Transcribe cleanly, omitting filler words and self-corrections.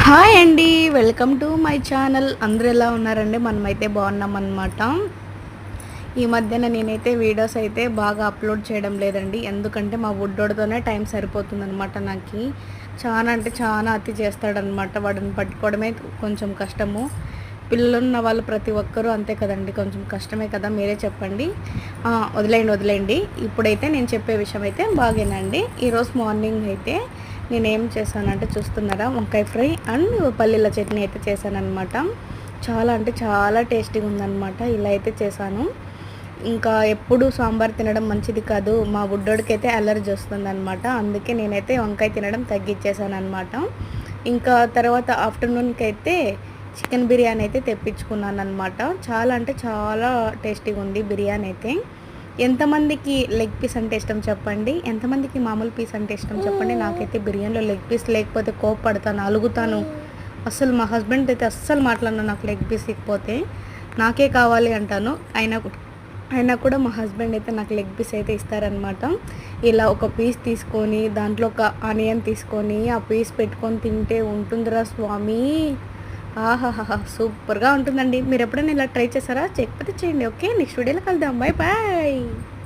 Hi అండి. Welcome to my channel. అందరూ ఎలా ఉన్నారండి? మనమైతే బాగున్నామన్నమాట. ఈ మధ్యన నేనైతే వీడియోస్ అయితే బాగా అప్లోడ్ చేయడం లేదండి. ఎందుకంటే మా బుడ్డోడితోనే టైం సరిపోతుందనమాట నాకు. చాలా అంటే చాలా అతి చేస్తాడనమాట. వాడిని పట్టుకోవడమే కొంచెం కష్టము. పిల్లలున్న వాళ్ళు ప్రతి ఒక్కరూ అంతే కదండి, కొంచెం కష్టమే కదా, మీరే చెప్పండి. వదిలేయండి. ఇప్పుడైతే నేను చెప్పే విషయం అయితే బాగేనండి. ఈరోజు మార్నింగ్ అయితే నేనేం చేశానంటే చూస్తున్నారా, వంకాయ ఫ్రై అండ్ పల్లీల చట్నీ అయితే చేశానన్నమాట. చాలా అంటే చాలా టేస్టీగా ఉందన్నమాట. ఇలా అయితే చేశాను. ఇంకా ఎప్పుడు సాంబార్ తినడం మంచిది కాదు, మా బుడ్డోడికి అయితే అలర్జీ వస్తుందన్నమాట. అందుకే నేనైతే వంకాయ తినడం తగ్గించేసాను అనమాట. ఇంకా తర్వాత ఆఫ్టర్నూన్కి అయితే చికెన్ బిర్యానీ అయితే తెప్పించుకున్నాను అనమాట. చాలా అంటే చాలా టేస్టీగా ఉంది బిర్యానీ అయితే. ఎంతమందికి లెగ్ పీస్ అంటే ఇష్టం చెప్పండి, ఎంతమందికి మామూలు పీస్ అంటే ఇష్టం చెప్పండి. నాకైతే బిర్యానీలో లెగ్ పీస్ లేకపోతే కోప్పడతాను, అలుగుతాను. అస్సలు మా హస్బెండ్ అయితే అస్సలు మాట్లాడను నాకు లెగ్ పీస్ ఇకపోతే. నాకే కావాలి అంటాను. అయినా కూడా మా హస్బెండ్ అయితే నాకు లెగ్ పీస్ అయితే ఇస్తారనమాట. ఇలా ఒక పీస్ తీసుకొని దాంట్లో ఒక ఆనియన్ తీసుకొని ఆ పీస్ పెట్టుకొని తింటే ఉంటుందిరా స్వామి. ఆహాహా, సూపర్గా ఉంటుందండి. మీరు ఎప్పుడైనా ఇలా ట్రై చేశారా? చేయకపోతే చేయండి. ఓకే, నెక్స్ట్ వీడియోలో కలుద్దాం. Bye bye.